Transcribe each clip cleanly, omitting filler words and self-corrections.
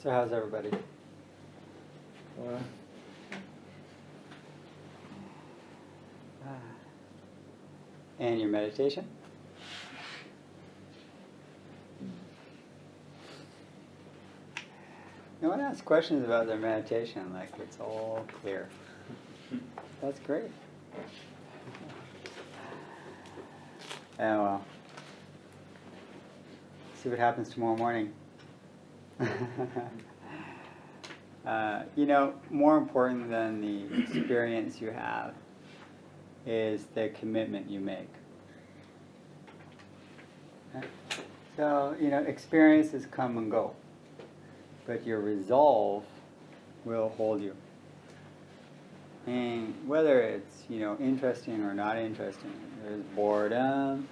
So how's everybody? And your meditation? No one asks questions about their meditation, like it's all clear. That's great. Oh well. See what happens tomorrow morning. More important than the experience you have is the commitment you make. Okay? So, experiences come and go, but your resolve will hold you. And whether it's, interesting or not interesting, there's boredom,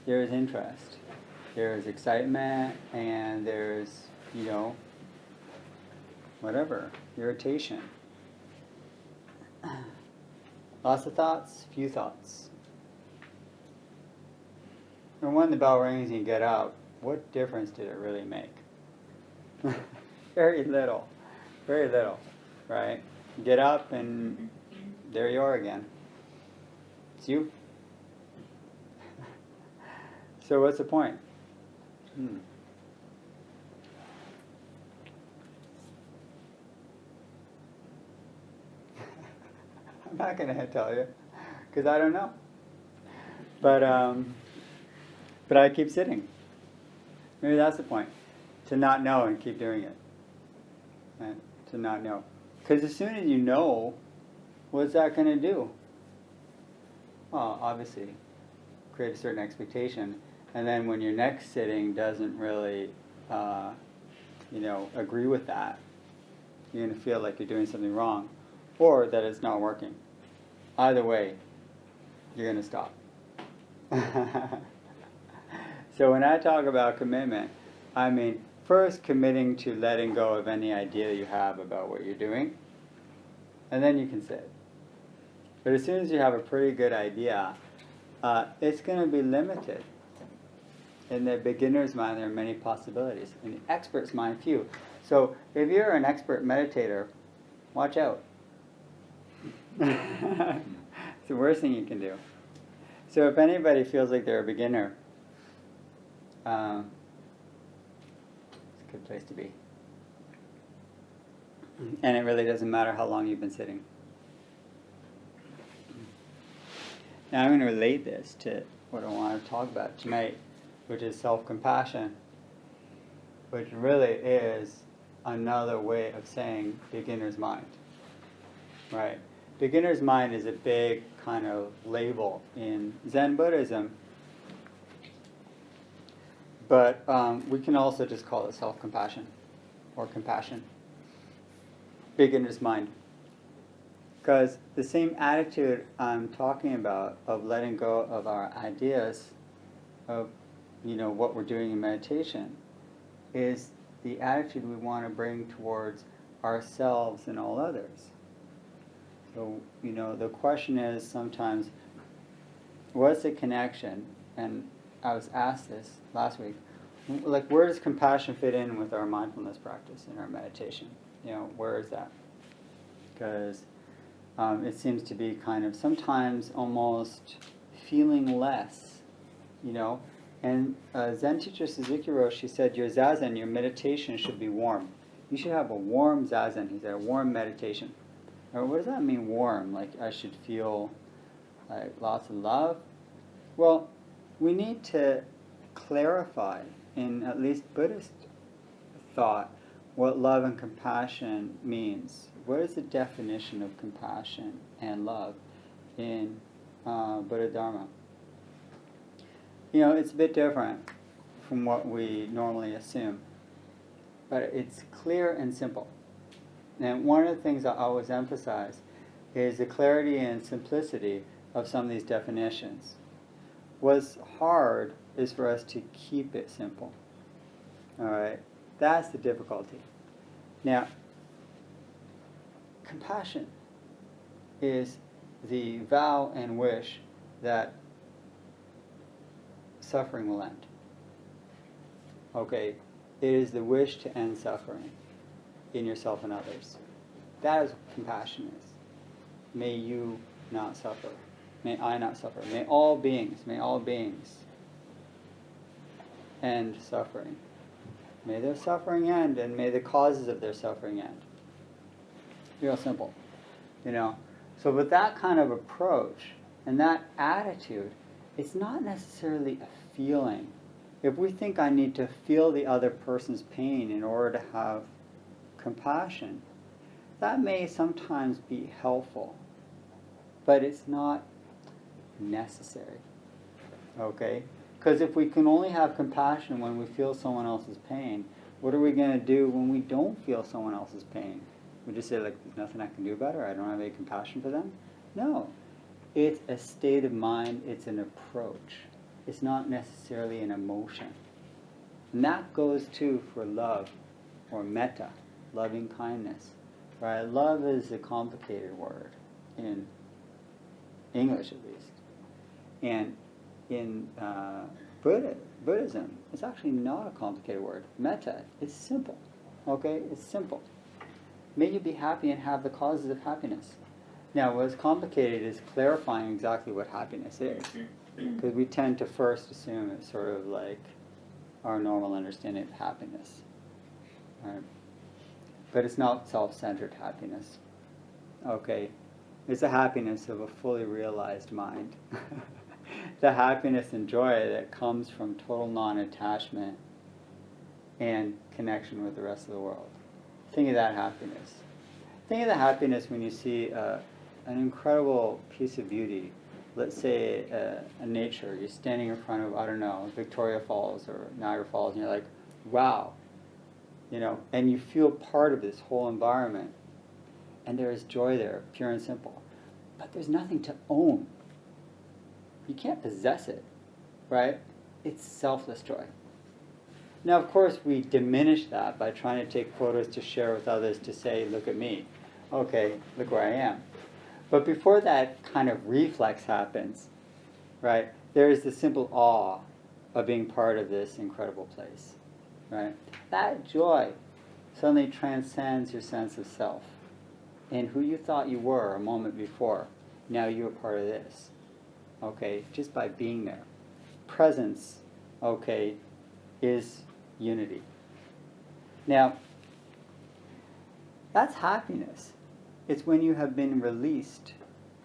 there's interest, there's excitement, and there's, whatever, irritation. Lots of thoughts, few thoughts. And when the bell rings and you get up, what difference did it really make? Very little, right? You get up and there you are again. It's you. So what's the point? I'm not going to tell you, because I don't know. But I keep sitting. Maybe that's the point. To not know and keep doing it. Right? To not know. Because as soon as you know, what's that going to do? Well, obviously, create a certain expectation. And then when your next sitting doesn't really, agree with that, you're going to feel like you're doing something wrong. Or that it's not working. Either way, you're going to stop. So when I talk about commitment, I mean first committing to letting go of any idea you have about what you're doing, and then you can sit. But as soon as you have a pretty good idea, it's going to be limited. In the beginner's mind, there are many possibilities. In the expert's mind, few. So if you're an expert meditator, watch out. It's the worst thing you can do. So if anybody feels like they're a beginner, it's a good place to be. And it really doesn't matter how long you've been sitting. Now I'm going to relate this to what I want to talk about tonight, which is self-compassion, which really is another way of saying beginner's mind. Right? Beginner's mind is a big kind of label in Zen Buddhism, but we can also just call it self-compassion or compassion. Beginner's mind. Because the same attitude I'm talking about of letting go of our ideas of what we're doing in meditation is the attitude we want to bring towards ourselves and all others. So, the question is sometimes, what's the connection? And I was asked this last week, like where does compassion fit in with our mindfulness practice and our meditation? Where is that? Because it seems to be kind of sometimes almost feeling less, And Zen teacher Suzuki Roshi said, your zazen, your meditation should be warm. You should have a warm zazen, he said, a warm meditation. Or what does that mean, warm? Like I should feel like lots of love? Well, we need to clarify, in at least Buddhist thought, what love and compassion means. What is the definition of compassion and love in Buddha Dharma? It's a bit different from what we normally assume, but it's clear and simple. And one of the things I always emphasize is the clarity and simplicity of some of these definitions. What's hard is for us to keep it simple. All right? That's the difficulty. Now, compassion is the vow and wish that suffering will end. Okay? It is the wish to end suffering. in yourself and others. That is what compassion is. May you not suffer. May I not suffer. May all beings end suffering. May their suffering end, and may the causes of their suffering end. Real simple. So with that kind of approach and that attitude, it's not necessarily a feeling. If we think I need to feel the other person's pain in order to have compassion, that may sometimes be helpful, but it's not necessary. Okay? Because if we can only have compassion when we feel someone else's pain, what are we going to do when we don't feel someone else's pain? We just say, like, there's nothing I can do about it, or I don't have any compassion for them? No. It's a state of mind, it's an approach. It's not necessarily an emotion. And that goes too for love, or metta, loving kindness. Right? Love is a complicated word, in English at least. And in Buddhism, it's actually not a complicated word. Metta, it's simple. Okay? It's simple. May you be happy and have the causes of happiness. Now, what's complicated is clarifying exactly what happiness is. Because we tend to first assume it's sort of like our normal understanding of happiness. Right? But it's not self-centered happiness. Okay? It's the happiness of a fully realized mind. The happiness and joy that comes from total non-attachment and connection with the rest of the world. Think of that happiness. Think of the happiness when you see an incredible piece of beauty. Let's say a nature. You're standing in front of, I don't know, Victoria Falls or Niagara Falls, and you're like, wow. And you feel part of this whole environment. And there is joy there, pure and simple. But there's nothing to own. You can't possess it, right? It's selfless joy. Now, of course, we diminish that by trying to take photos to share with others to say, look at me. Okay, look where I am. But before that kind of reflex happens, right, there is the simple awe of being part of this incredible place, right? That joy suddenly transcends your sense of self. And who you thought you were a moment before, now you're part of this. Okay, just by being there. Presence, okay, is unity. Now, that's happiness. It's when you have been released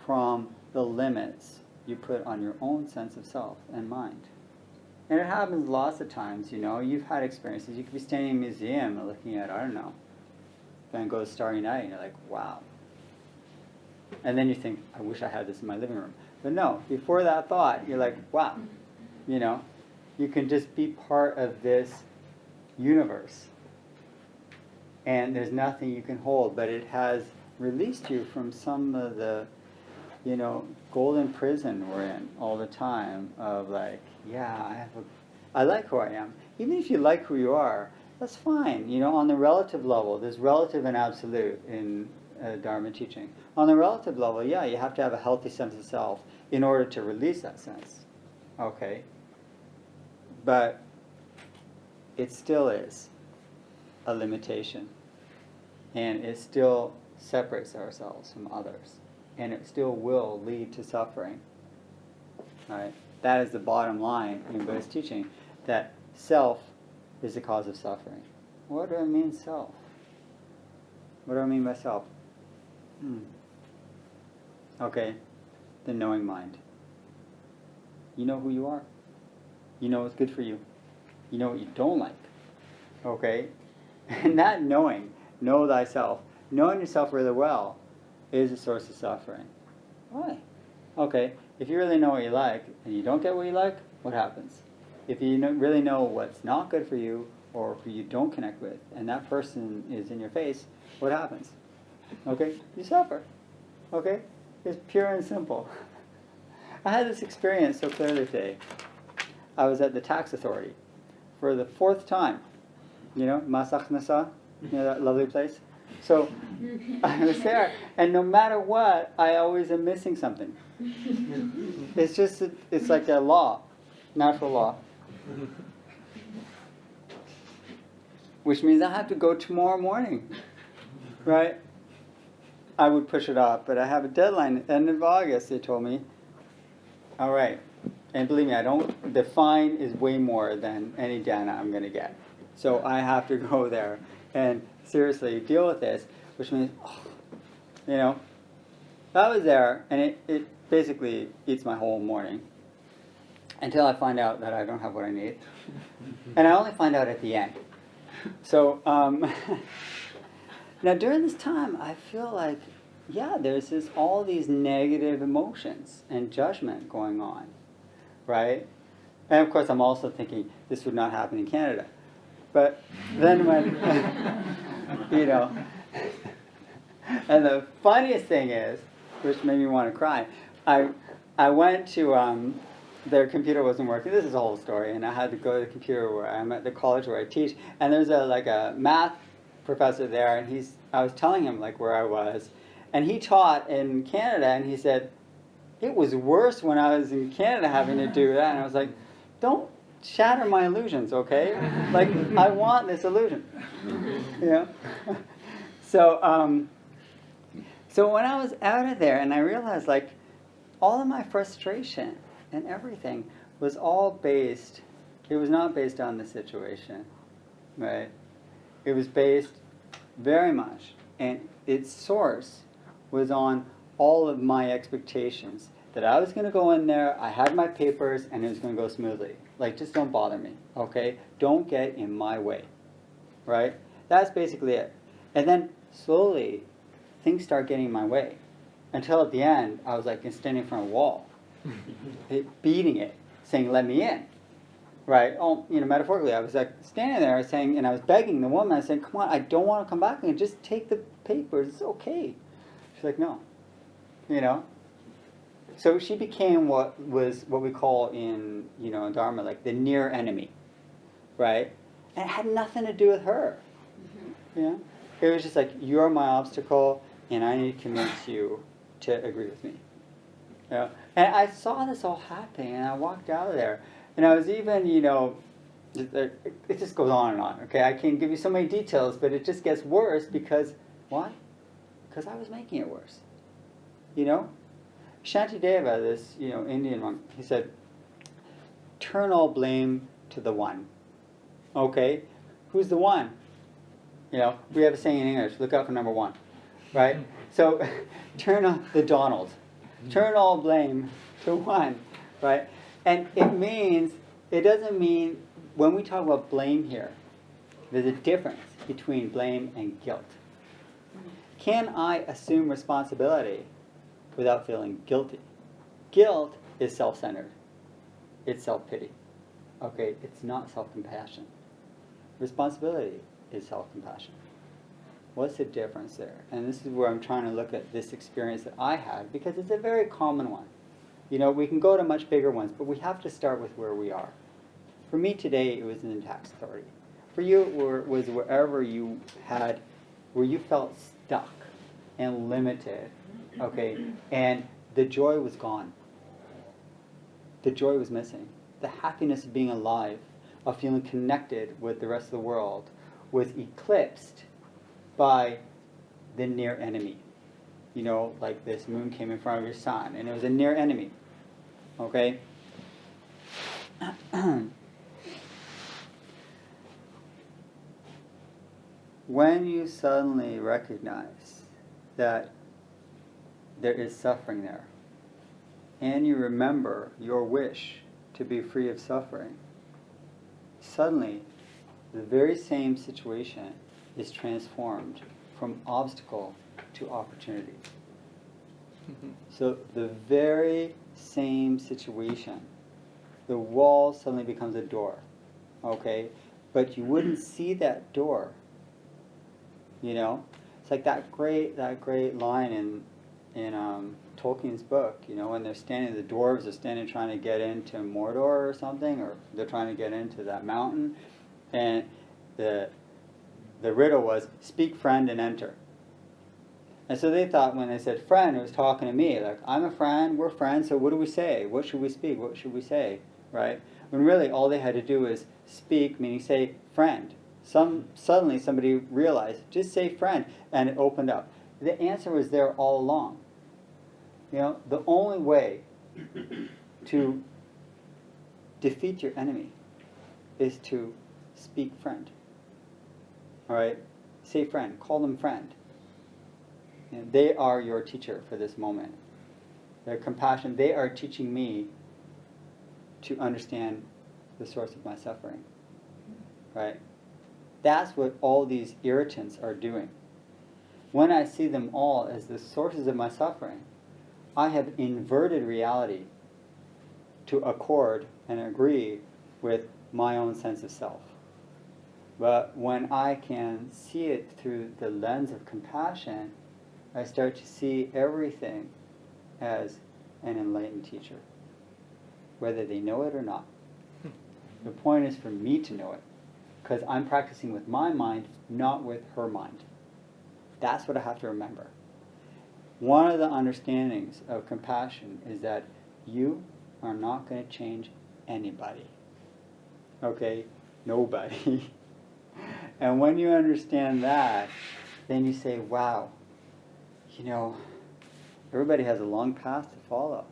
from the limits you put on your own sense of self and mind. And it happens lots of times, You've had experiences. You could be standing in a museum and looking at, I don't know, Van Gogh's Starry Night, and you're like, wow. And then you think, I wish I had this in my living room. But no, before that thought, you're like, wow. You can just be part of this universe. And there's nothing you can hold, but it has released you from some of the, golden prison we're in all the time of like, yeah, I like who I am. Even if you like who you are, that's fine. On the relative level, there's relative and absolute in Dharma teaching. On the relative level, yeah, you have to have a healthy sense of self in order to release that sense. Okay? But it still is a limitation. And it still separates ourselves from others. And it still will lead to suffering. Right? That is the bottom line in Buddhist teaching, that self is the cause of suffering. What do I mean self? What do I mean by self? Okay, the knowing mind. You know who you are. You know what's good for you. You know what you don't like. Okay? And that knowing, know thyself, knowing yourself really well, is a source of suffering. Why? Okay, if you really know what you like, and you don't get what you like, what happens? If you really know what's not good for you, or who you don't connect with, and that person is in your face, what happens? Okay, you suffer. Okay? It's pure and simple. I had this experience so clearly today. I was at the tax authority for the 4th time. Masach Nasa, that lovely place? So I was there, and no matter what, I always am missing something. It's like a law, natural law. Which means I have to go tomorrow morning right? I would push it off, but I have a deadline at the end of August, they told me. All right. And believe me, the fine is way more than any Dhamma I'm going to get. So I have to go there and seriously deal with this, which means, I was there, and it basically eats my whole morning until I find out that I don't have what I need. And I only find out at the end. So now during this time, I feel like, there's all these negative emotions and judgment going on, right? And of course, I'm also thinking this would not happen in Canada. But then when, and the funniest thing is, which made me want to cry, I went to, their computer wasn't working. This is a whole story, and I had to go to the computer where I'm at the college where I teach, and there's a math professor there, and I was telling him where I was, and he taught in Canada, and he said, it was worse when I was in Canada having to do that, and I was like, don't shatter my illusions, okay? I want this illusion, So, so when I was out of there, and I realized all of my frustration and everything was all based, it was not based on the situation, right? It was based very much, and its source was on all of my expectations. That I was going to go in there, I had my papers, and it was going to go smoothly. Just don't bother me, okay? Don't get in my way, right? That's basically it. And then slowly, things start getting in my way. Until at the end, I was standing in front of a wall, beating it, saying, let me in, right? Oh, metaphorically, I was standing there saying, and I was begging the woman, I was saying, come on, I don't want to come back and just take the papers, it's okay. She's like, no, So she became what we call in Dharma the near enemy, right? And it had nothing to do with her. Mm-hmm. It was just you're my obstacle, and I need to convince you to agree with me. And I saw this all happening, and I walked out of there, and I was even it just goes on and on. Okay, I can give you so many details, but it just gets worse because why? Because I was making it worse. Shantideva, this Indian monk, he said, turn all blame to the one. Okay, who's the one? We have a saying in English, look out for number one, right? So turn on the Donald. Turn all blame to one, right? And it doesn't mean, when we talk about blame here, there's a difference between blame and guilt. Can I assume responsibility without feeling guilty? Guilt is self-centered. It's self-pity. Okay, it's not self-compassion. Responsibility is self-compassion. What's the difference there? And this is where I'm trying to look at this experience that I had, because it's a very common one. We can go to much bigger ones, but we have to start with where we are. For me today, it was in the tax authority. For you, it was wherever you where you felt stuck and limited, okay, and the joy was gone. The joy was missing. The happiness of being alive, of feeling connected with the rest of the world, was eclipsed by the near enemy. This moon came in front of your sun, and it was a near enemy. Okay? When you suddenly recognize that there is suffering there, and you remember your wish to be free of suffering, suddenly the very same situation is transformed from obstacle to opportunity. Mm-hmm. So the very same situation, the wall suddenly becomes a door, okay? But you wouldn't see that door, It's like that great line in Tolkien's book, when they're standing, the dwarves are standing trying to get into Mordor or something, or they're trying to get into that mountain, and the riddle was, speak friend and enter. And so they thought when they said friend, it was talking to me, I'm a friend, we're friends, so what do we say? What should we speak? What should we say? Right? When really all they had to do is speak, meaning say friend. Suddenly somebody realized, just say friend, and it opened up. The answer was there all along. The only way to defeat your enemy is to speak friend. All right? Say friend. Call them friend. They are your teacher for this moment. Their compassion, they are teaching me to understand the source of my suffering. Right? That's what all these irritants are doing. When I see them all as the sources of my suffering, I have inverted reality to accord and agree with my own sense of self. But when I can see it through the lens of compassion, I start to see everything as an enlightened teacher, whether they know it or not. The point is for me to know it, because I'm practicing with my mind, not with her mind. That's what I have to remember. One of the understandings of compassion is that you are not going to change anybody. Okay? Nobody. And when you understand that, then you say, wow, everybody has a long path to follow.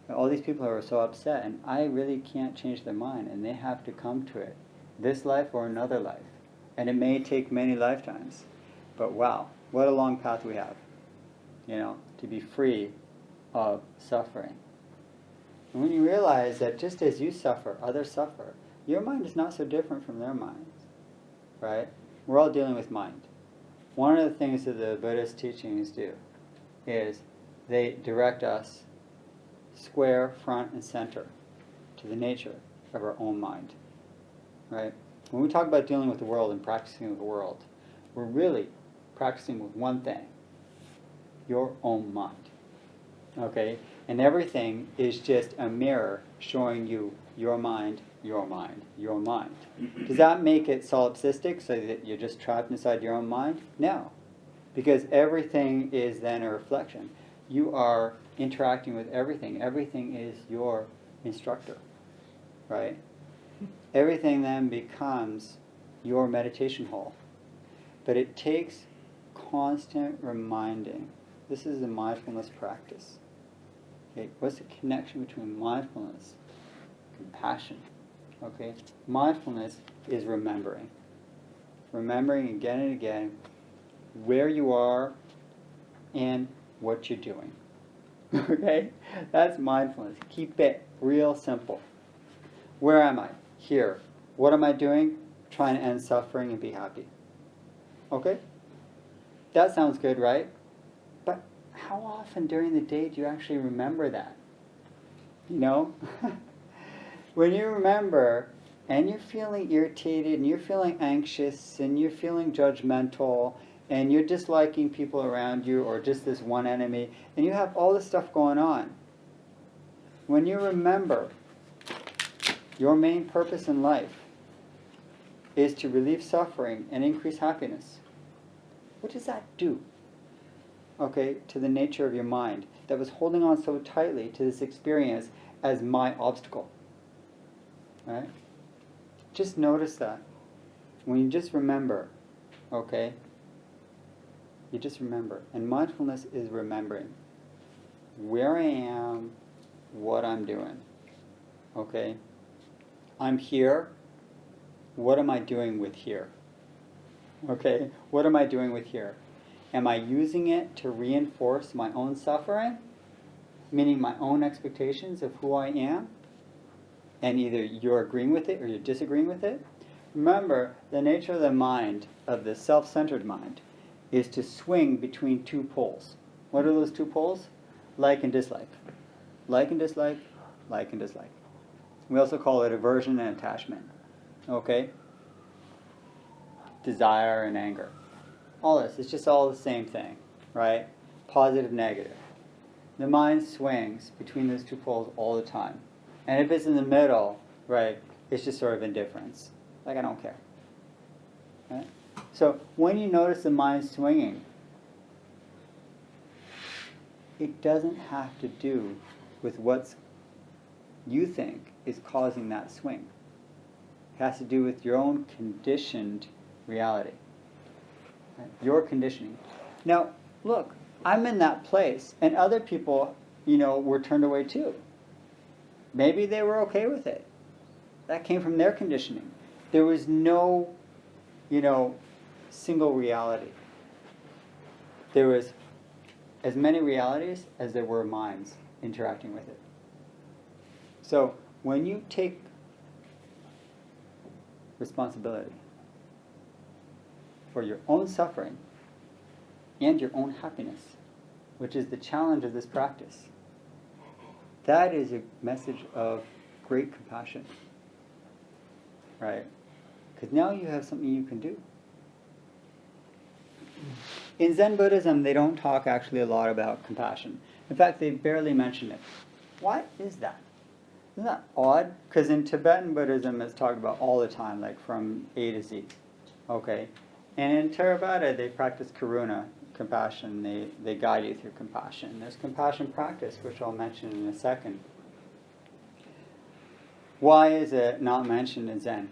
All these people are so upset, and I really can't change their mind, and they have to come to it, this life or another life. And it may take many lifetimes. But wow, what a long path we have, to be free of suffering. And when you realize that just as you suffer, others suffer, your mind is not so different from their minds, right? We're all dealing with mind. One of the things that the Buddhist teachings do is they direct us square, front, and center to the nature of our own mind, right? When we talk about dealing with the world and practicing with the world, we're really practicing with one thing, your own mind, okay? And everything is just a mirror showing you your mind, your mind, your mind. Does that make it solipsistic so that you're just trapped inside your own mind? No, because everything is then a reflection. You are interacting with everything. Everything is your instructor, right? Everything then becomes your meditation hall. But it takes constant reminding. This is a mindfulness practice. Okay, what's the connection between mindfulness and compassion? Okay, mindfulness is remembering. Remembering again and again where you are and what you're doing. Okay, that's mindfulness. Keep it real simple. Where am I? Here. What am I doing? Trying to end suffering and be happy. Okay? That sounds good, right? But how often during the day do you actually remember that? When you remember and you're feeling irritated and you're feeling anxious and you're feeling judgmental and you're disliking people around you or just this one enemy and you have all this stuff going on, when you remember your main purpose in life is to relieve suffering and increase happiness, what does that do? Okay, to the nature of your mind that was holding on so tightly to this experience as my obstacle. Right? Just notice that. When you just remember, okay? You just remember. And mindfulness is remembering where I am, what I'm doing. Okay? I'm here. What am I doing with here? Okay? What am I doing with here? Am I using it to reinforce my own suffering? Meaning my own expectations of who I am? And either you're agreeing with it or you're disagreeing with it? Remember, the nature of the mind, of the self-centered mind, is to swing between two poles. What are those two poles? Like and dislike. Like and dislike, like and dislike. We also call it aversion and attachment. Okay? Desire and anger. All this, it's just all the same thing, right? Positive, negative. The mind swings between those two poles all the time. And if it's in the middle, right, it's just sort of indifference. Like, I don't care. Right? So when you notice the mind swinging, it doesn't have to do with what you think is causing that swing. It has to do with your own conditioned reality. Right? Your conditioning. Now, look, I'm in that place, and other people, were turned away too. Maybe they were okay with it. That came from their conditioning. There was no, single reality. There was as many realities as there were minds interacting with it. So when you take responsibility for your own suffering and your own happiness, which is the challenge of this practice, that is a message of great compassion, right? Because now you have something you can do. In Zen Buddhism, they don't talk actually a lot about compassion. In fact, they barely mention it. Why is that? Isn't that odd? Because in Tibetan Buddhism, it's talked about all the time, like from A to Z. Okay? And in Theravada, they practice karuna, compassion. They guide you through compassion. There's compassion practice, which I'll mention in a second. Why is it not mentioned in Zen?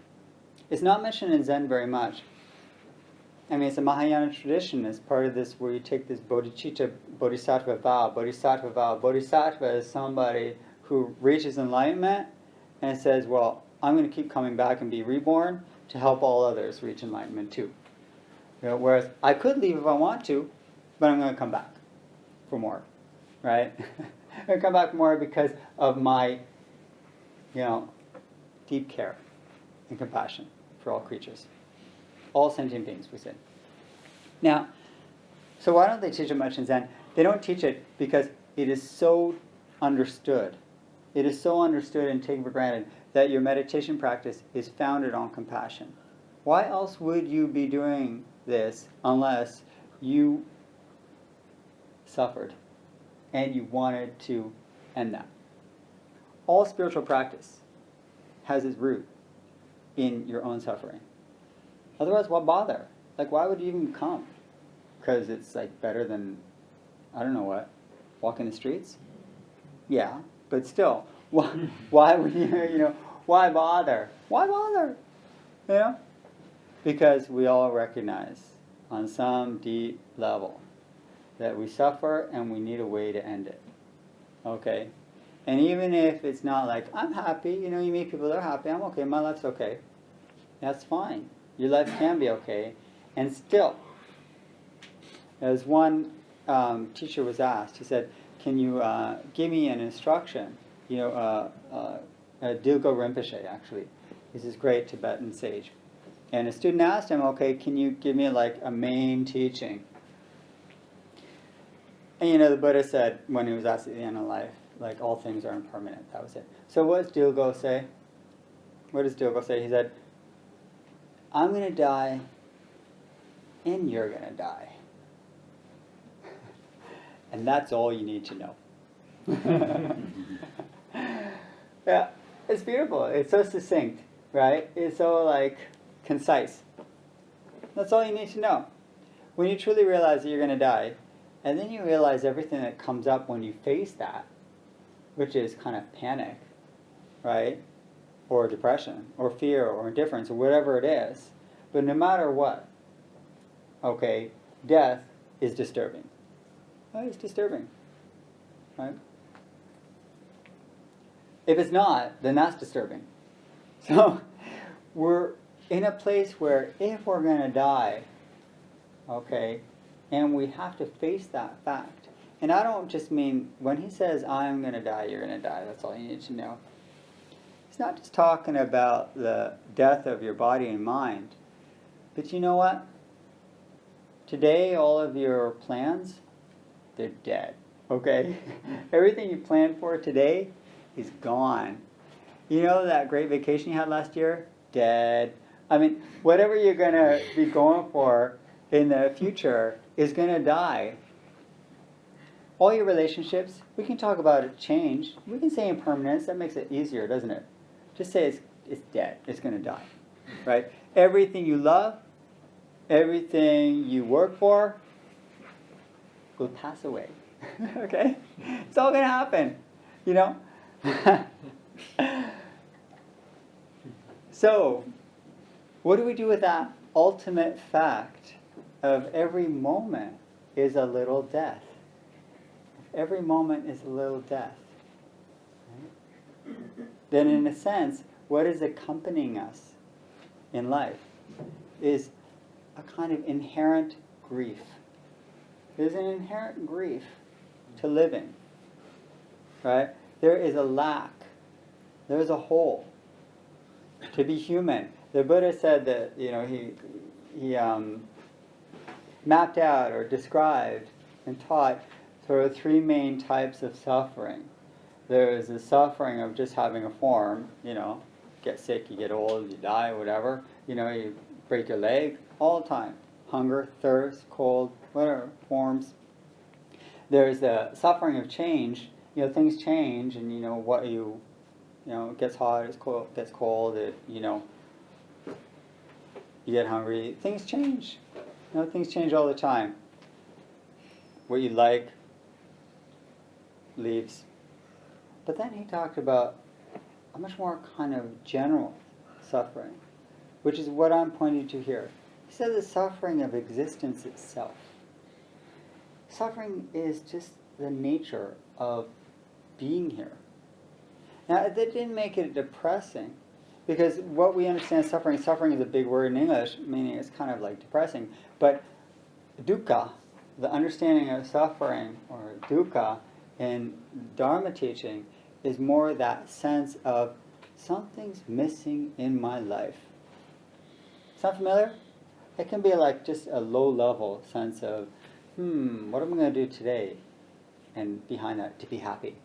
It's not mentioned in Zen very much. I mean, it's a Mahayana tradition. It's part of this where you take this bodhicitta, bodhisattva vow. Bodhisattva vow. Bodhisattva is somebody who reaches enlightenment and says, well, I'm going to keep coming back and be reborn to help all others reach enlightenment too. Whereas I could leave if I want to, but I'm going to come back for more, right? I'm going to come back for more because of my, deep care and compassion for all creatures. All sentient beings, we say. Now, so why don't they teach it much in Zen? They don't teach it because it is so understood. It is so understood and taken for granted that your meditation practice is founded on compassion. Why else would you be doing this unless you suffered and you wanted to end that? All spiritual practice has its root in your own suffering. Otherwise, why bother? Like, why would you even come? Because it's like better than, I don't know what, walking the streets? Yeah, but still, why would you, why bother? Why bother? Because we all recognize on some deep level that we suffer and we need a way to end it. Okay? And even if it's not like, I'm happy, you meet people that are happy, I'm okay, my life's okay. That's fine. Your life can be okay. And still, as one teacher was asked, he said, can you give me an instruction? Dilgo Rinpoche, actually. He's this great Tibetan sage. And a student asked him, okay, can you give me like a main teaching? And the Buddha said, when he was asked at the end of life, like all things are impermanent. That was it. So what does Dilgo say? What does Dilgo say? He said, I'm going to die, and you're going to die. And that's all you need to know. Yeah, it's beautiful. It's so succinct, right? It's so, concise. That's all you need to know. When you truly realize that you're going to die, and then you realize everything that comes up when you face that, which is kind of panic, right? Or depression, or fear, or indifference, or whatever it is. But no matter what, okay, death is disturbing. It's disturbing, right? If it's not, then that's disturbing. So we're in a place where if we're going to die, okay, and we have to face that fact. And I don't just mean, when he says, I'm going to die, you're going to die, that's all you need to know. It's not just talking about the death of your body and mind. But you know what? Today, all of your plans, they're dead. Okay? Everything you planned for today is gone. You know that great vacation you had last year? Dead. I mean, whatever you're going to be going for in the future is going to die. All your relationships, we can talk about it change. We can say impermanence. That makes it easier, doesn't it? Just say it's dead. It's going to die. Right? Everything you love, everything you work for will pass away. Okay? It's all going to happen. So, what do we do with that ultimate fact of every moment is a little death? Every moment is a little death. Right? Then in a sense, what is accompanying us in life is a kind of inherent grief. There's an inherent grief to living. Right? There is a lack. There's a hole. To be human. The Buddha said that, he mapped out or described and taught sort of three main types of suffering. There's the suffering of just having a form, get sick, you get old, you die, whatever. You break your leg all the time. Hunger, thirst, cold, whatever, forms. There's the suffering of change. Things change, and it gets hot, it gets cold, you get hungry. Things change. Things change all the time. What you like leaves. But then he talked about a much more kind of general suffering, which is what I'm pointing to here. He said the suffering of existence itself. Suffering is just the nature of being here. Now, that didn't make it depressing, because what we understand suffering is a big word in English, meaning it's kind of like depressing. But dukkha, the understanding of suffering, or dukkha, in Dharma teaching, is more that sense of something's missing in my life. Sound familiar? It can be like just a low-level sense of, what am I going to do today? And behind that, to be happy.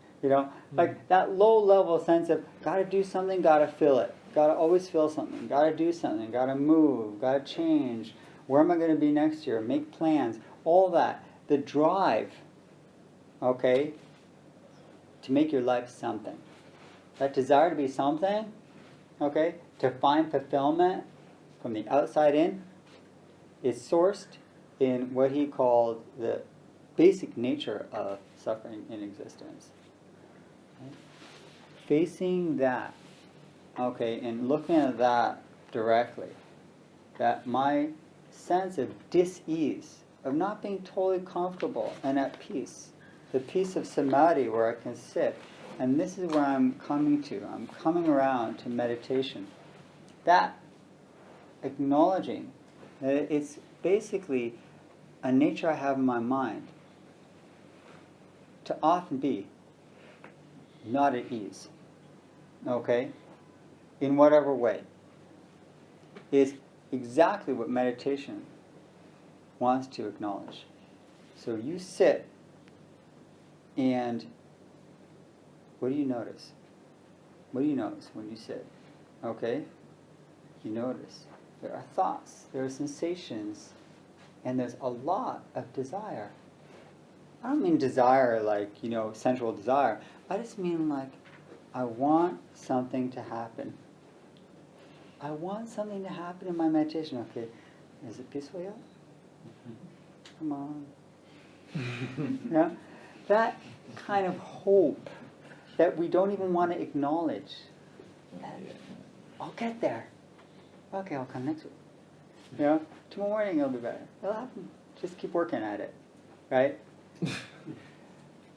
Like that low-level sense of, gotta do something, gotta feel it. Gotta always feel something. Gotta do something. Gotta move. Gotta change. Where am I going to be next year? Make plans. All that. The drive, to make your life something. That desire to be something, to find fulfillment from the outside in, is sourced in what he called the basic nature of suffering in existence. Facing that, and looking at that directly, that my sense of dis-ease, of not being totally comfortable and at peace, the peace of samadhi where I can sit, and this is where I'm coming to. I'm coming around to meditation. That acknowledging that it's basically a nature I have in my mind to often be not at ease, in whatever way, is exactly what meditation wants to acknowledge. So you sit, and what do you notice? What do you notice when you sit? You notice there are thoughts, there are sensations, and there's a lot of desire. I don't mean desire like, sensual desire. I just mean like, I want something to happen. I want something to happen in my meditation. Is it peaceful yet? Come on. Yeah? That kind of hope that we don't even want to acknowledge. I'll get there. Okay, I'll come next week. Tomorrow morning it'll be better. It'll happen. Just keep working at it. Right?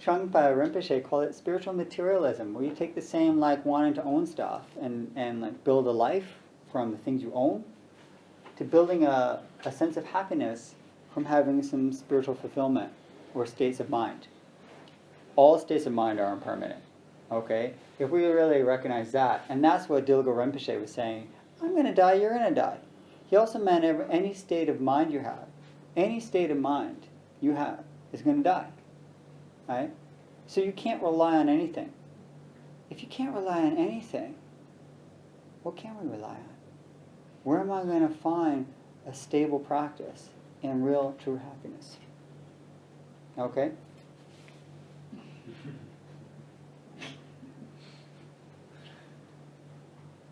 Trungpa Rinpoche called it spiritual materialism, where you take the same wanting to own stuff and build a life from the things you own, to building a sense of happiness from having some spiritual fulfillment or states of mind. All states of mind are impermanent. If we really recognize that, and that's what Dilgo Rinpoche was saying, I'm going to die, you're going to die. He also meant any state of mind you have, any state of mind you have is going to die. Right? So you can't rely on anything. If you can't rely on anything, what can we rely on? Where am I going to find a stable practice and real, true happiness?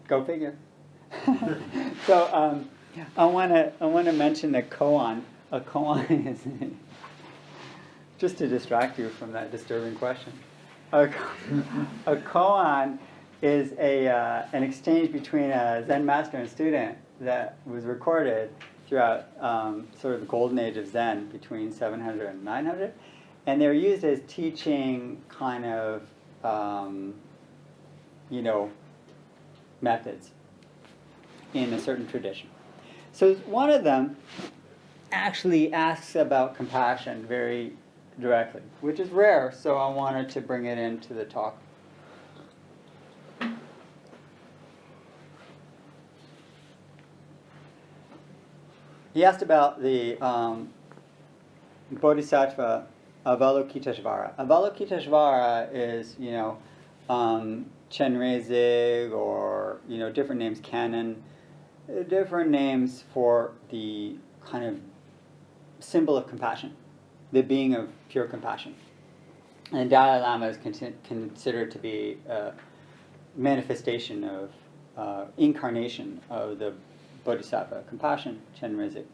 Go figure. So I want to mention a koan. A koan is just to distract you from that disturbing question. A koan is an exchange between a Zen master and student that was recorded throughout sort of the golden age of Zen between 700 and 900. And they were used as teaching kind of, methods in a certain tradition. So one of them actually asks about compassion very directly, which is rare, so I wanted to bring it into the talk. He asked about the Bodhisattva Avalokiteshvara. Avalokiteshvara is, Chenrezig, or, different names, canon, different names for the kind of symbol of compassion, the being of pure compassion. And Dalai Lama is considered to be a manifestation of, incarnation of the Bodhisattva, compassion, Chenrezig.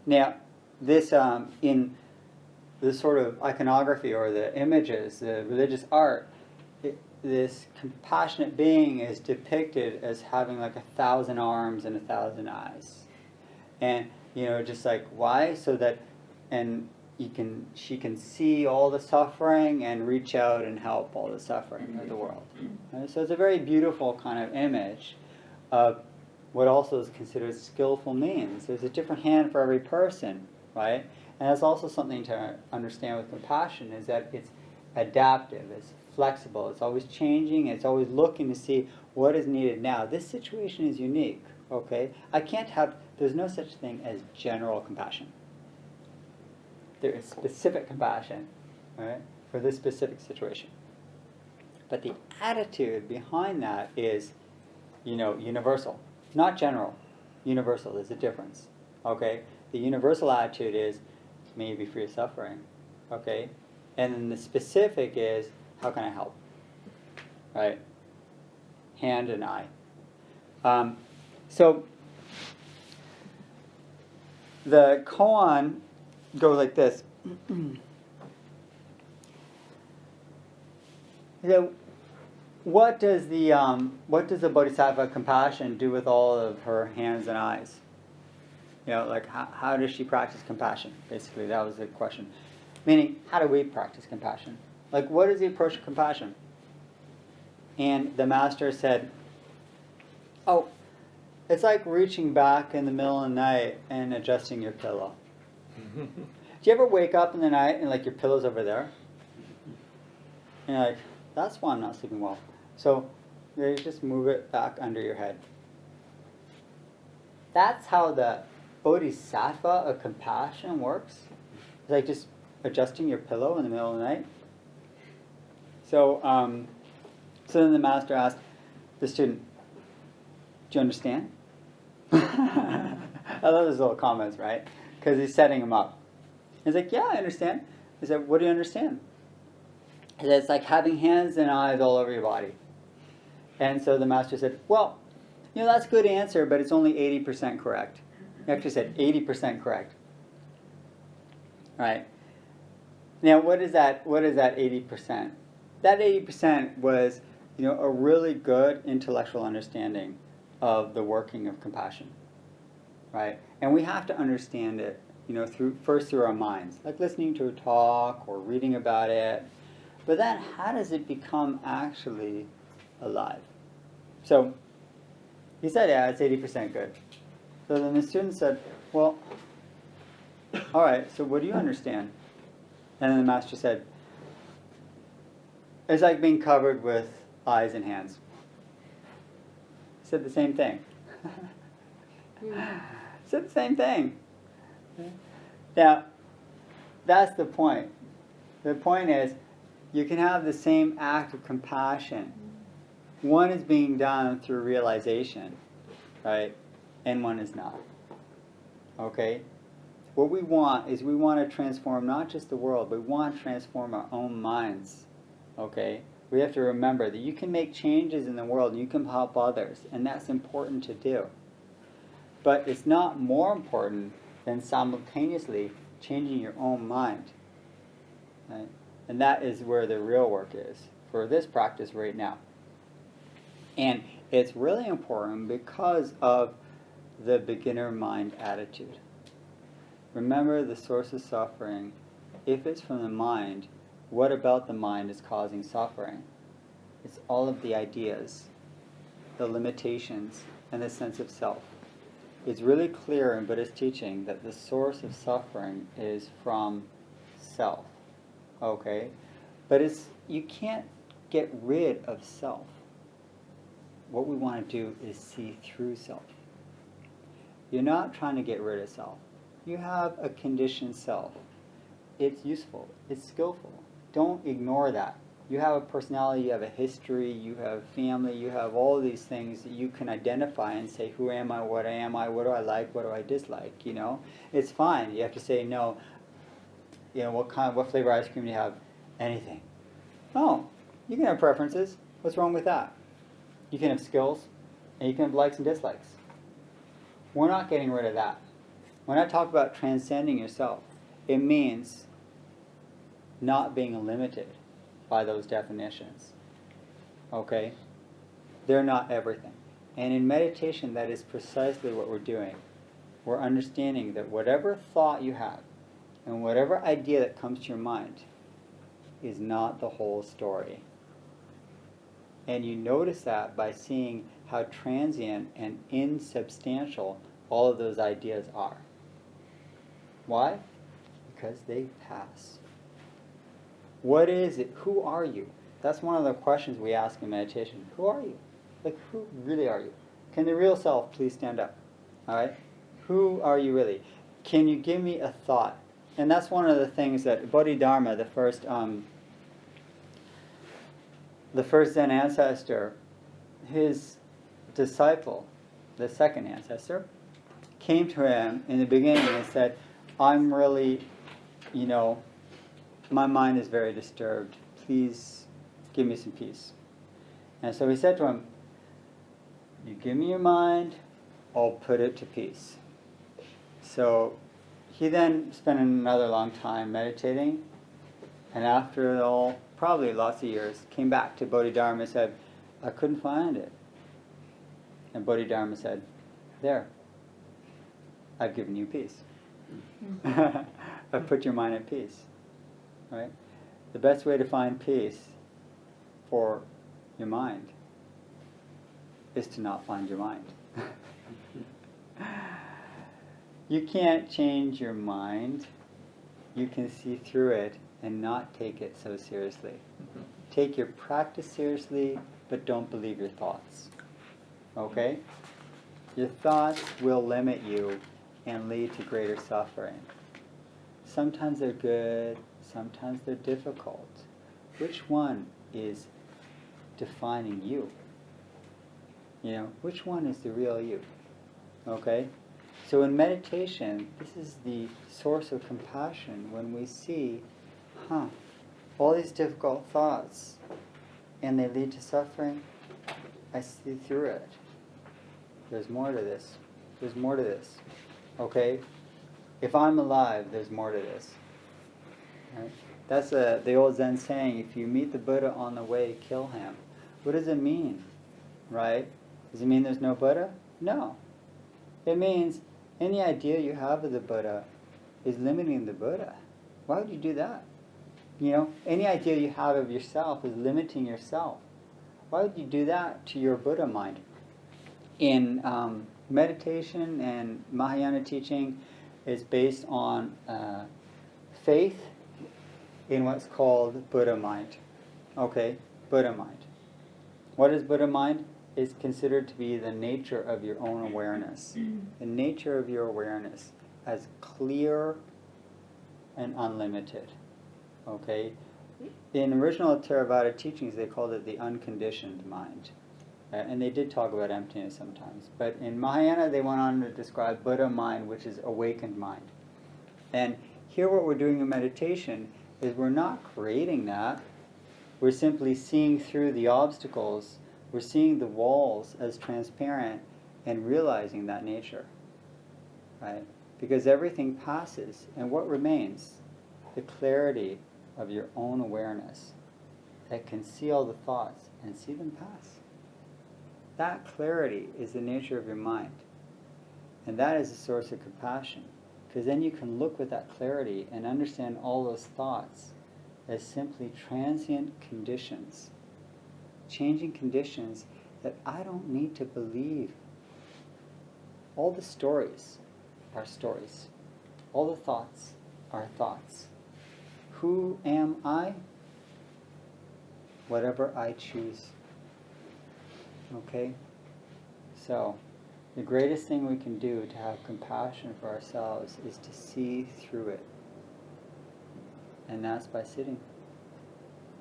Now, this, in the sort of iconography or the images, the religious art, this compassionate being is depicted as having like 1,000 arms and 1,000 eyes. And, just like, why? So that, and she can see all the suffering and reach out and help all the suffering of the world. Right? So it's a very beautiful kind of image of what also is considered skillful means. There's a different hand for every person, right? And that's also something to understand with compassion, is that it's adaptive, it's flexible, it's always changing, it's always looking to see what is needed now. This situation is unique, okay? There's no such thing as general compassion. There is specific compassion, right, for this specific situation. But the attitude behind that is, universal. Not general, universal. There's a difference, okay? The universal attitude is, may you be free of suffering, okay? And then the specific is, how can I help, right? Hand and eye. So the koan goes like this. What does the Bodhisattva compassion do with all of her hands and eyes? How does she practice compassion? Basically, that was the question. Meaning, how do we practice compassion? What is the approach to compassion? And the master said, oh, it's like reaching back in the middle of the night and adjusting your pillow. Do you ever wake up in the night and your pillow's over there? And you're like, that's why I'm not sleeping well. So you just move it back under your head. That's how the Bodhisattva of compassion works. It's like just adjusting your pillow in the middle of the night. So then the master asked the student, do you understand? I love his little comments, right? Because he's setting him up. He's like, yeah, I understand. He said, what do you understand? He said, it's like having hands and eyes all over your body. And so the master said, well, that's a good answer, but it's only 80% correct. He actually said 80% correct. Right. Now, what is that 80%? That 80% was, a really good intellectual understanding of the working of compassion. Right? And we have to understand it, through our minds, like listening to a talk or reading about it. But then, how does it become actually alive? So, he said, yeah, it's 80% good. So then the student said, well, all right, so what do you understand? And then the master said, it's like being covered with eyes and hands. He said the same thing. Said the same thing. Now, that's the point. The point is, you can have the same act of compassion. One is being done through realization, right? And one is not. Okay? What we want is we want to transform not just the world, but we want to transform our own minds. Okay? We have to remember that you can make changes in the world and you can help others, and that's important to do. But it's not more important than simultaneously changing your own mind. Right? And that is where the real work is for this practice right now. And it's really important because of the beginner mind attitude. Remember, the source of suffering, if it's from the mind, what about the mind is causing suffering? It's all of the ideas, the limitations, and the sense of self. It's really clear in Buddhist teaching that the source of suffering is from self. Okay? But you can't get rid of self. What we want to do is see through self. You're not trying to get rid of self. You have a conditioned self. It's useful. It's skillful. Don't ignore that. You have a personality, you have a history, you have family, you have all these things that you can identify and say, who am I, what do I like, what do I dislike, you know? It's fine. You have to say, no, you know, what flavor ice cream do you have? Anything. Oh, you can have preferences. What's wrong with that? You can have skills, and you can have likes and dislikes. We're not getting rid of that. When I talk about transcending yourself, it means not being limited by those definitions. Okay? They're not everything. And in meditation, that is precisely what we're doing. We're understanding that whatever thought you have and whatever idea that comes to your mind is not the whole story. And you notice that by seeing how transient and insubstantial all of those ideas are. Why? Because they pass. What is it? Who are you? That's one of the questions we ask in meditation. Who are you? Like, who really are you? Can the real self please stand up? All right? Who are you really? Can you give me a thought? And that's one of the things that Bodhidharma, the first Zen ancestor, his disciple, the second ancestor, came to him in the beginning and said, I'm really, my mind is very disturbed. Please give me some peace. And so he said to him, you give me your mind, I'll put it to peace. So he then spent another long time meditating, and after all, probably lots of years, came back to Bodhidharma and said, I couldn't find it. And Bodhidharma said, there, I've given you peace. I've put your mind at peace. Right? The best way to find peace for your mind is to not find your mind. You can't change your mind. You can see through it and not take it so seriously. Take your practice seriously, but don't believe your thoughts. Okay? Your thoughts will limit you and lead to greater suffering. Sometimes they're good, sometimes they're difficult. Which one is defining you? Which one is the real you? Okay? So in meditation, this is the source of compassion when we see, all these difficult thoughts, and they lead to suffering. I see through it. There's more to this. There's more to this. Okay? If I'm alive, there's more to this. Right? That's the old Zen saying, if you meet the Buddha on the way, kill him. What does it mean? Right? Does it mean there's no Buddha? No. It means any idea you have of the Buddha is limiting the Buddha. Why would you do that? Any idea you have of yourself is limiting yourself. Why would you do that to your Buddha mind? In meditation and Mahayana teaching is based on faith in what's called Buddha mind. Okay? Buddha mind. What is Buddha mind? It's considered to be the nature of your own awareness. The nature of your awareness as clear and unlimited. Okay? In original Theravada teachings, they called it the unconditioned mind. And they did talk about emptiness sometimes. But in Mahayana, they went on to describe Buddha mind, which is awakened mind. And here what we're doing in meditation is we're not creating that. We're simply seeing through the obstacles. We're seeing the walls as transparent and realizing that nature. Right? Because everything passes. And what remains? The clarity of your own awareness that can see all the thoughts and see them pass. That clarity is the nature of your mind. And that is a source of compassion. Because then you can look with that clarity and understand all those thoughts as simply transient conditions, changing conditions that I don't need to believe. All the stories are stories. All the thoughts are thoughts. Who am I? Whatever I choose. Okay? So, the greatest thing we can do to have compassion for ourselves is to see through it. And that's by sitting.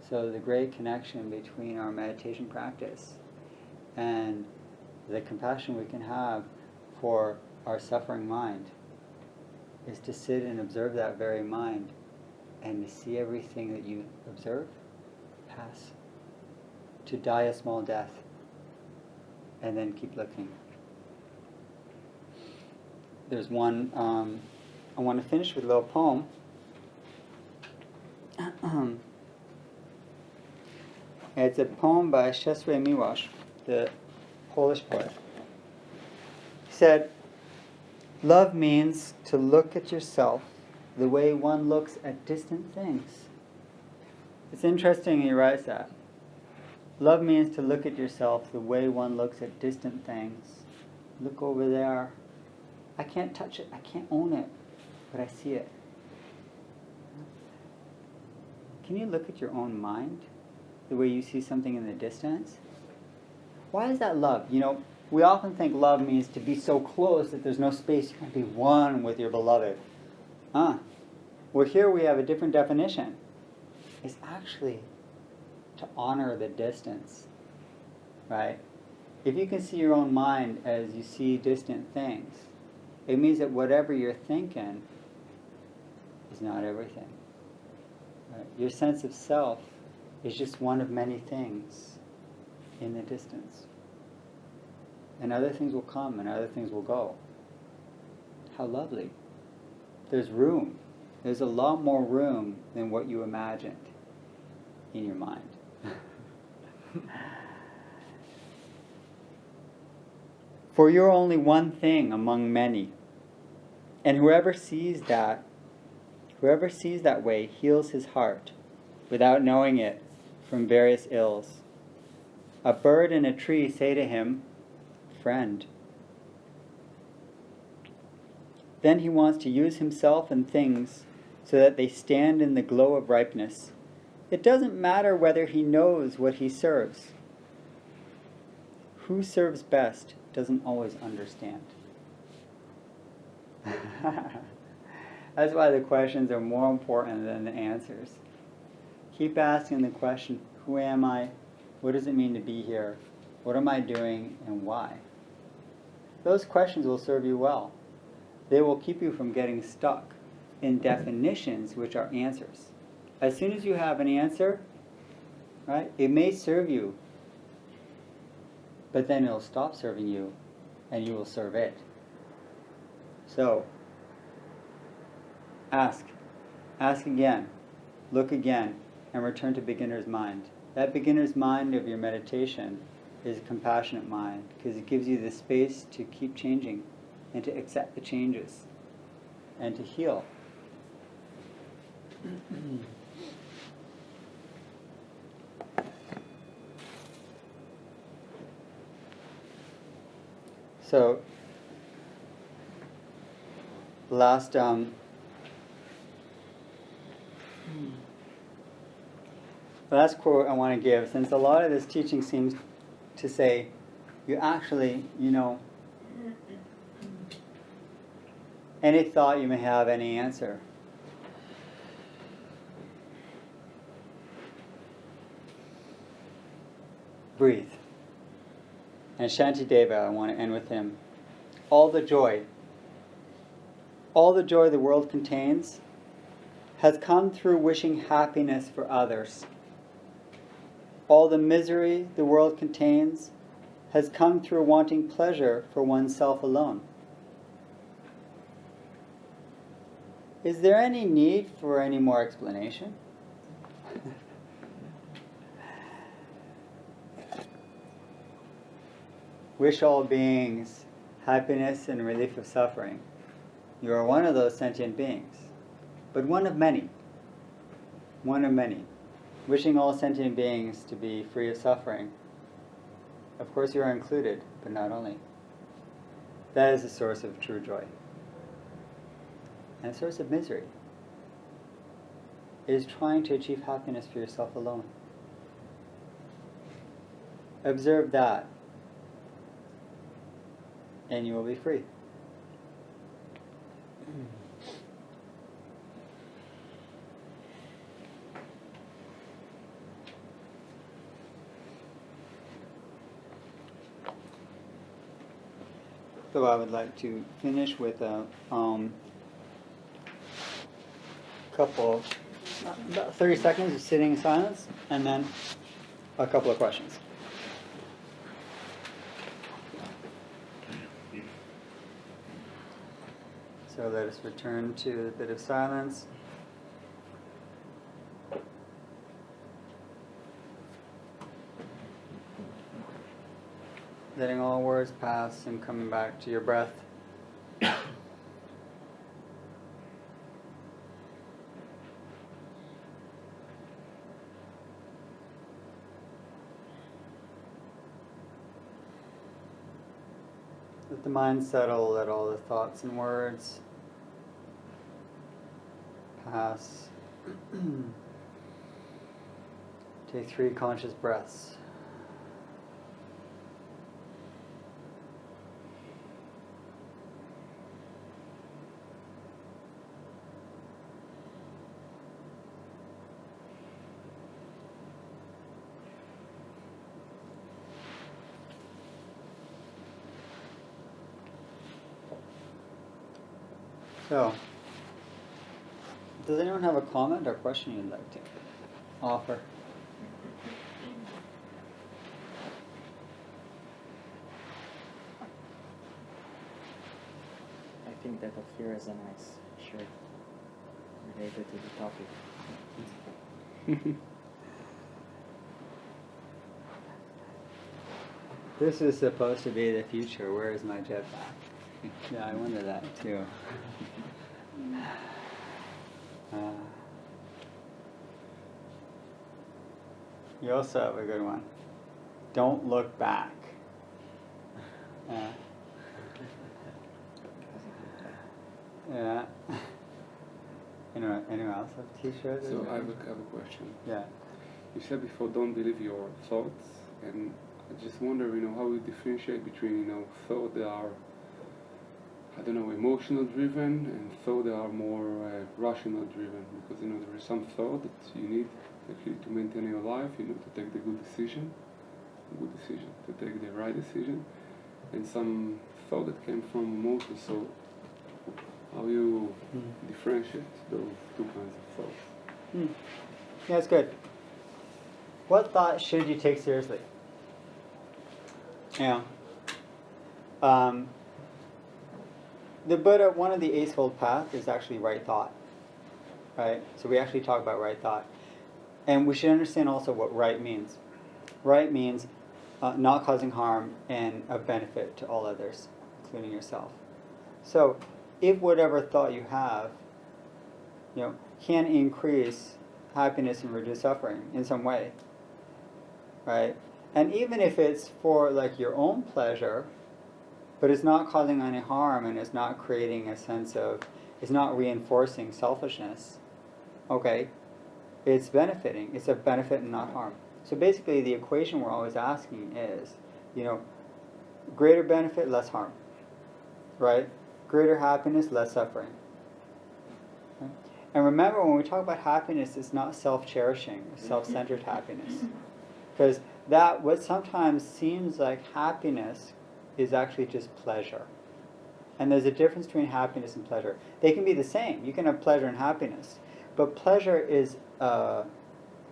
So the great connection between our meditation practice and the compassion we can have for our suffering mind is to sit and observe that very mind and to see everything that you observe pass. To die a small death and then keep looking. There's one, I want to finish with a little poem. It's a poem by Czesław Miłosz, the Polish poet. He said, "Love means to look at yourself the way one looks at distant things." It's interesting he writes that. Love means to look at yourself the way one looks at distant things. Look over there. I can't touch it, I can't own it, but I see it. Can you look at your own mind the way you see something in the distance? Why is that love? You know, we often think love means to be so close that there's no space, you can be one with your beloved. Well, here we have a different definition. It's actually to honor the distance, right? If you can see your own mind as you see distant things, it means that whatever you're thinking is not everything. Right? Your sense of self is just one of many things in the distance. And other things will come and other things will go. How lovely. There's room. There's a lot more room than what you imagined in your mind. For you're only one thing among many, and whoever sees that way heals his heart without knowing it from various ills. A bird and a tree say to him, "Friend." Then he wants to use himself and things so that they stand in the glow of ripeness. It doesn't matter whether he knows what he serves. Who serves best doesn't always understand. That's why the questions are more important than the answers. Keep asking the question, who am I? What does it mean to be here? What am I doing and why? Those questions will serve you well. They will keep you from getting stuck in definitions which are answers. As soon as you have an answer, right, it may serve you, but then it'll stop serving you and you will serve it. So, ask again, look again, and return to beginner's mind. That beginner's mind of your meditation is a compassionate mind because it gives you the space to keep changing and to accept the changes and to heal. So, last quote I want to give, since a lot of this teaching seems to say, you actually, any thought you may have, any answer. Breathe. And Shantideva, I want to end with him. All the joy the world contains has come through wishing happiness for others. All the misery the world contains has come through wanting pleasure for oneself alone. Is there any need for any more explanation? Wish all beings happiness and relief of suffering, you are one of those sentient beings, but one of many. One of many. Wishing all sentient beings to be free of suffering. Of course you are included, but not only. That is the source of true joy. And the source of misery is trying to achieve happiness for yourself alone. Observe that, and you will be free. So I would like to finish with a couple, about 30 seconds of sitting in silence, and then a couple of questions. So let us return to a bit of silence. Letting all words pass and coming back to your breath. Let the mind settle, let all the thoughts and words pass. Take 3 conscious breaths. So, does anyone have a comment or question you'd like to offer? I think that fear is a nice shirt related to the topic. This is supposed to be the future. Where is my jetpack? Yeah, I wonder that too. You also have a good one. Don't look back. Yeah. Anyone else have t-shirts? So I have a question. Yeah. You said before, don't believe your thoughts, and I just wonder, how you differentiate between, thoughts that are, emotional driven and thoughts that are more rational driven, because there is some thought that you need actually to maintain your life, to take the good decision, to take the right decision, and some thought that came from emotion. So how you differentiate those two kinds of thoughts? Yeah, that's good. What thought should you take seriously? The Buddha, one of the Eightfold Path is actually right thought, right? So we actually talk about right thought. And we should understand also what right means. Right means not causing harm and of benefit to all others, including yourself. So if whatever thought you have, can increase happiness and reduce suffering in some way, right? And even if it's for your own pleasure, but it's not causing any harm and it's not creating a sense of, it's not reinforcing selfishness, okay, it's benefiting. It's a benefit and not harm. So basically the equation we're always asking is, greater benefit, less harm, right? Greater happiness, less suffering. Okay? And remember, when we talk about happiness, it's not self-cherishing, self-centered happiness. Because that, what sometimes seems like happiness is actually just pleasure. And there's a difference between happiness and pleasure. They can be the same. You can have pleasure and happiness. But pleasure is a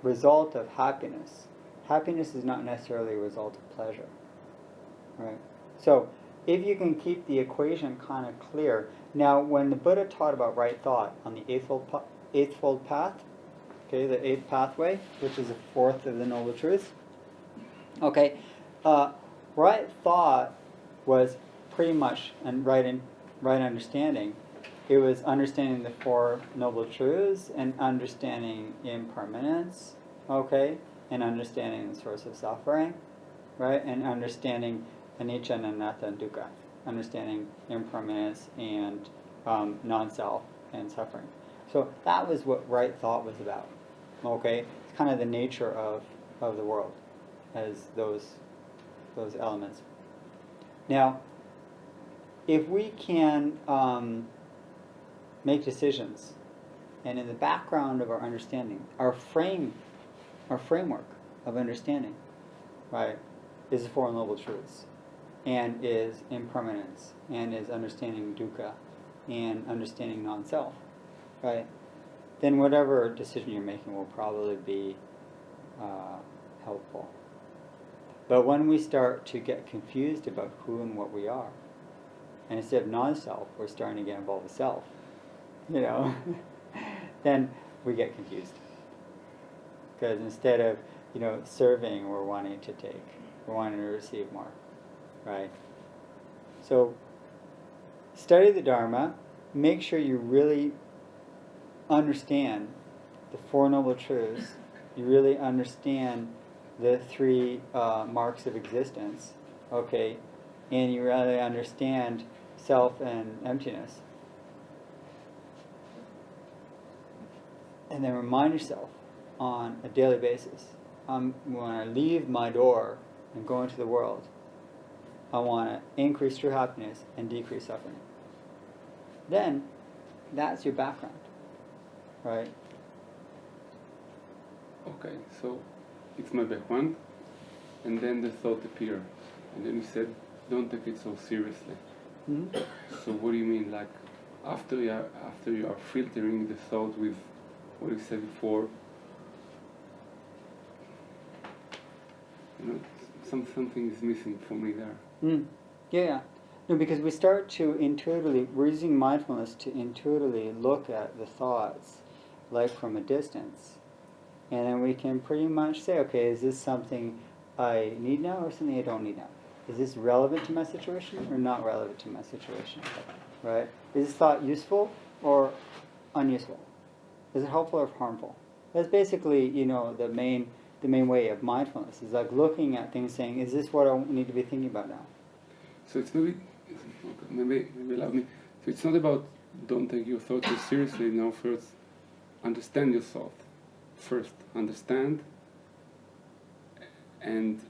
result of happiness. Happiness is not necessarily a result of pleasure. Right? So, if you can keep the equation kind of clear. Now, when the Buddha taught about right thought on the Eightfold Path, okay, the Eighth Pathway, which is the 4th of the Noble Truths, okay, right thought was pretty much right understanding. It was understanding the Four Noble Truths and understanding impermanence, okay, and understanding the source of suffering, right, and understanding anicca, anatta, and dukkha, understanding impermanence and non-self and suffering. So that was what right thought was about, okay? It's kind of the nature of the world as those elements. Now, if we can make decisions, and in the background of our understanding, our framework of understanding, right, is the Four Noble Truths, and is impermanence, and is understanding dukkha, and understanding non-self, right? Then whatever decision you're making will probably be helpful. But when we start to get confused about who and what we are, and instead of non-self, we're starting to get involved with self, then we get confused. Because instead of, serving, we're wanting to take. We're wanting to receive more, right? So, study the Dharma. Make sure you really understand the Four Noble Truths. You really understand the three marks of existence, okay? And you really understand self and emptiness. And then remind yourself on a daily basis, when I leave my door and go into the world, I want to increase true happiness and decrease suffering. Then, that's your background, right? Okay, so it's my background, and then the thought appeared, and then you said, don't take it so seriously. Mm-hmm. So what do you mean, like, after you are filtering the thought with what you said before, something is missing for me there. Yeah. No, because we start to intuitively, we're using mindfulness to intuitively look at the thoughts like from a distance. And then we can pretty much say, okay, is this something I need now or something I don't need now? Is this relevant to my situation or not relevant to my situation? Right? Is this thought useful or unuseful? Is it helpful or harmful? That's basically, the main way of mindfulness is like looking at things, saying, is this what I need to be thinking about now? So it's maybe allow me. So it's not about don't take your thoughts so seriously. Now first, understand your thought. First, understand, and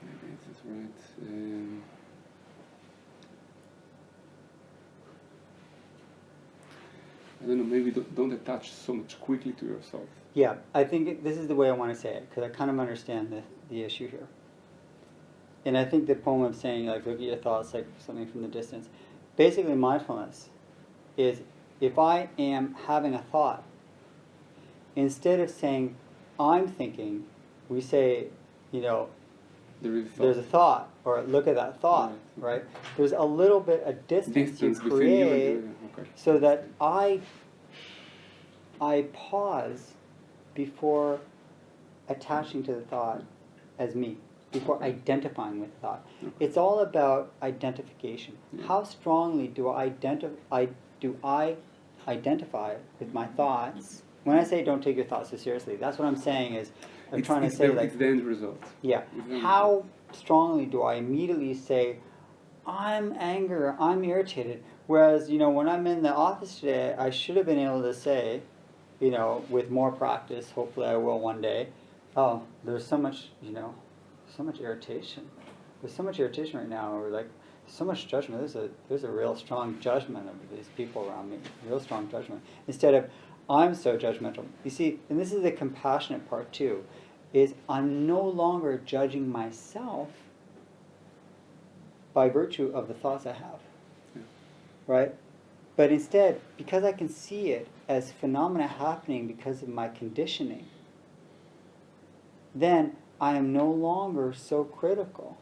maybe this is right. I don't know, maybe don't attach so much quickly to yourself. Yeah, I think this is the way I want to say it, because I kind of understand the issue here. And I think the poem of saying, like, look at your thoughts like something from the distance. Basically, mindfulness is, if I am having a thought, instead of saying, I'm thinking, we say, there's a thought, or look at that thought, right? There's a little bit of distance you create so that I pause before attaching to the thought as me, before identifying with the thought. It's all about identification. How strongly do I identify with my thoughts? When I say don't take your thoughts so seriously, that's what I'm saying is, I'm trying to say, it's the end result. Yeah. How strongly do I immediately say, I'm angry, I'm irritated, whereas, when I'm in the office today, I should have been able to say, with more practice, hopefully I will one day, oh, there's so much, so much irritation. There's so much irritation right now, or like, so much judgment. There's a real strong judgment of these people around me, real strong judgment. Instead of, I'm so judgmental. You see, and this is the compassionate part too, is I'm no longer judging myself by virtue of the thoughts I have, right? But instead, because I can see it as phenomena happening because of my conditioning, then I am no longer so critical.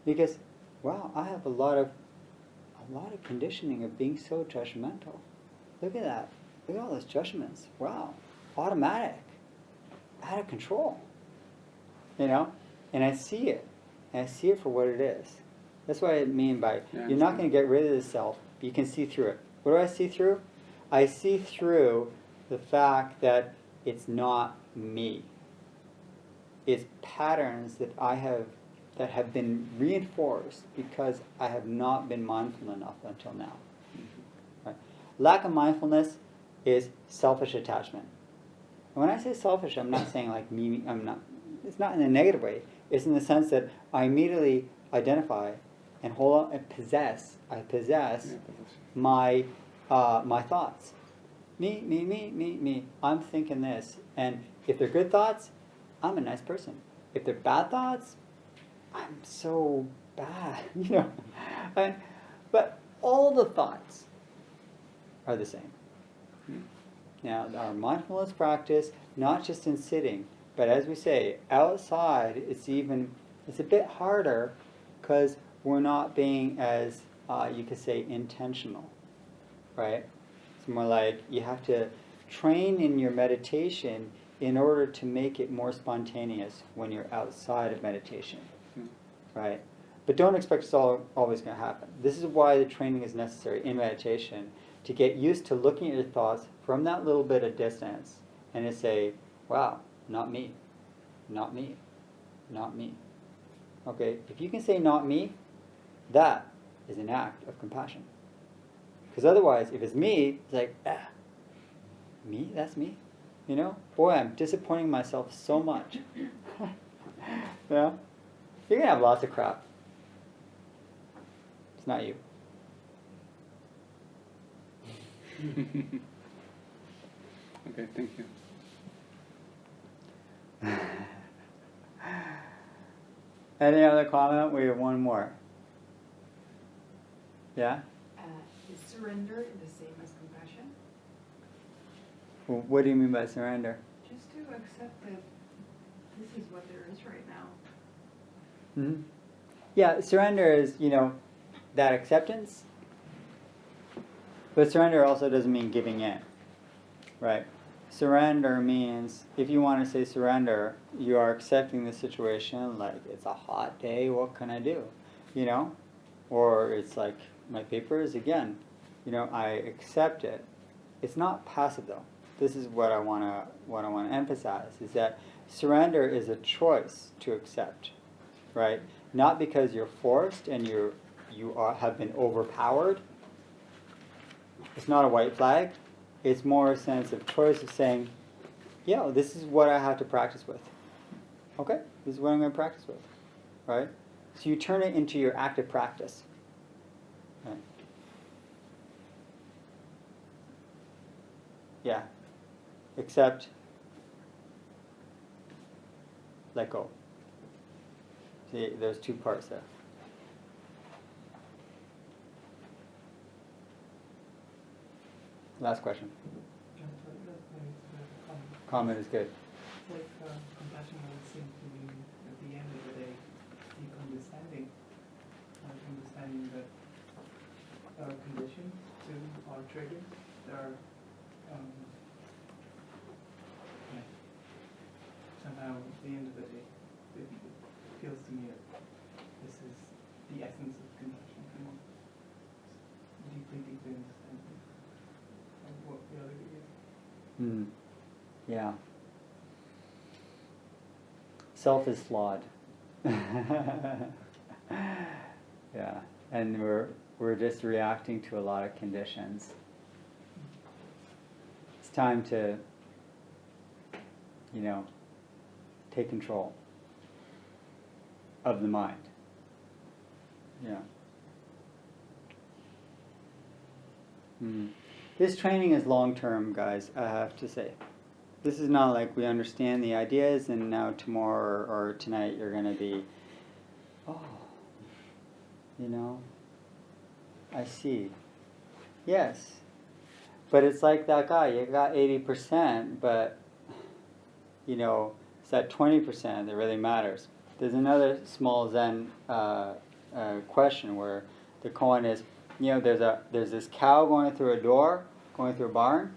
Because, wow, I have a lot of conditioning of being so judgmental. Look at that. Look at all those judgments. Wow. Automatic. Out of control. and I see it. And I see it for what it is. That's what I mean by, Yeah, you're not going to get rid of the self, but you can see through it. What do I see through? I see through the fact that it's not me. It's patterns that have been reinforced because I have not been mindful enough until now. Right? Lack of mindfulness is selfish attachment. And when I say selfish, I'm not saying like me, it's not in a negative way. It's in the sense that I immediately identify and hold on and possess my thoughts. Me. I'm thinking this. And if they're good thoughts, I'm a nice person. If they're bad thoughts, I'm so bad, But all the thoughts are the same. Now, our mindfulness practice, not just in sitting, but as we say, outside, it's a bit harder because we're not being as, you could say, intentional, right? It's more like you have to train in your meditation in order to make it more spontaneous when you're outside of meditation, right? But don't expect it's always going to happen. This is why the training is necessary in meditation, to get used to looking at your thoughts from that little bit of distance and to say, wow, not me, not me, not me. Okay, if you can say not me, that is an act of compassion. Because otherwise, if it's me, it's like, me? That's me? Boy, I'm disappointing myself so much. You're going to have lots of crap. It's not you. Okay, thank you. Any other comment? We have one more. Yeah? Is surrender the same as compassion? Well, what do you mean by surrender? Just to accept that this is what there is right now. Mm-hmm. Yeah, surrender is, that acceptance. But surrender also doesn't mean giving in, right? Surrender means, if you want to say surrender, you are accepting the situation like it's a hot day, what can I do? Or it's like my papers, again, I accept it. It's not passive though. This is what I want to emphasize, is that surrender is a choice to accept, right? Not because you're forced and you have been overpowered. It's not a white flag. It's more a sense of choice of saying, yeah, this is what I have to practice with. Okay, this is what I'm going to practice with, right? So you turn it into your active practice. Right? Yeah. Accept, let go. See, there's two parts there. Last question. Comment is good. It's like compassion would seem to mean, at the end of the day, deep understanding. Understanding that there are conditions to our triggers. There are somehow at the end of the day, it feels to me that this is the essence of compassion. Deeply understanding what reality is. Yeah. Self is flawed. Yeah, and we're just reacting to a lot of conditions. It's time to, take control of the mind. Yeah. This training is long-term, guys, I have to say. This is not like we understand the ideas and now tomorrow or tonight you're going to be, I see. Yes. But it's like that guy, you got 80%, but, it's that 20% that really matters. There's another small Zen question where the koan is, there's this cow going through a barn,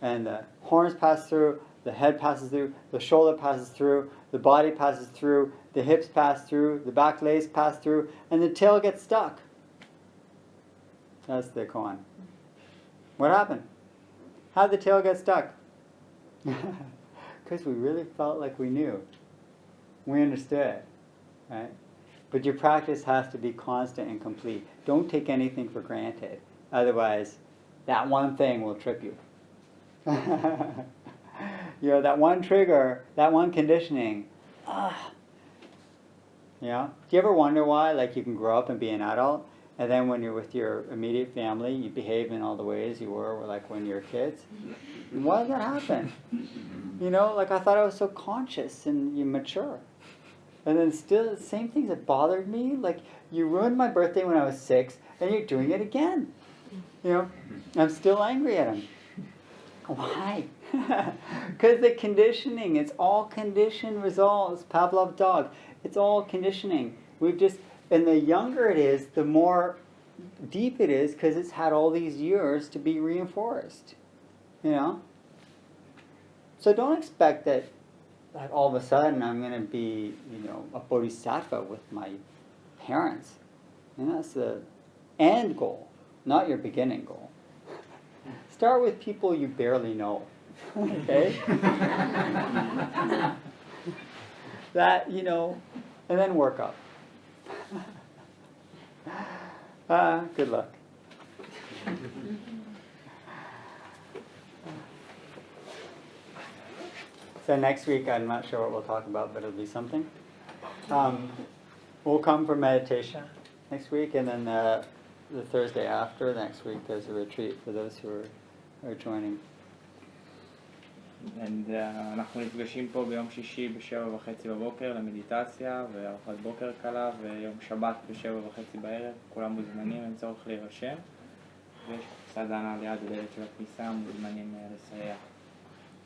and the horns pass through, the head passes through, the shoulder passes through, the body passes through, the hips pass through, the back legs pass through, and the tail gets stuck. That's the koan. What happened? How'd the tail get stuck? Because we really felt like we knew. We understood, right? But your practice has to be constant and complete. Don't take anything for granted. Otherwise, that one thing will trip you. You know, that one trigger, that one conditioning. Yeah. Do you ever wonder why, like, you can grow up and be an adult, and then when you're with your immediate family, you behave in all the ways you were like when you were kids? Why does that happen? You know, like, I thought I was so conscious and you mature. And then still, the same things that bothered me. Like, you ruined my birthday when I was 6, and you're doing it again. You know, I'm still angry at him. Why? Because the conditioning, it's all conditioned results. Pavlov's dog, it's all conditioning. We've just, and the younger it is, the more deep it is, because it's had all these years to be reinforced. You know? So don't expect that, like, all of a sudden I'm going to be, you know, a bodhisattva with my parents. And that's the end goal, not your beginning goal. Start with people you barely know. Okay? That, you know, and then work up. Good luck. So next week, I'm not sure what we'll talk about, but it'll be something. We'll come for meditation next week, and then the Thursday after next week, there's a retreat for those who are joining. אנחנו נפגשים פה ביום שישי ב7:30 בבוקר למדיטציה וארוחת בוקר קלה, ויום שבת ב7:30 בערב. כולם מוזמנים, אין צורך להירשם, ויש סדנה ליד הדלת של הכניסה, מוזמנים לסייע.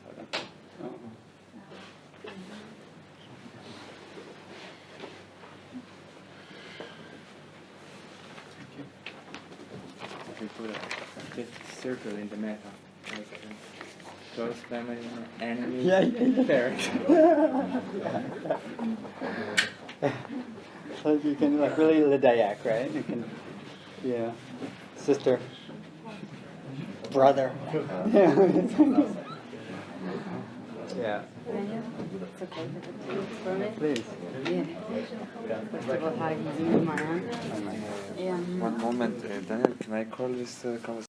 תודה. We put a fifth circle in the metta, like close family, enemy, parent. So you can, like, really Lidayak, right? You can, yeah, sister, brother. Yeah. It's okay for me. Please. Yeah. First of all, hi, my aunt. Oh my God. Yeah. One moment, Daniel, can I call this conversation?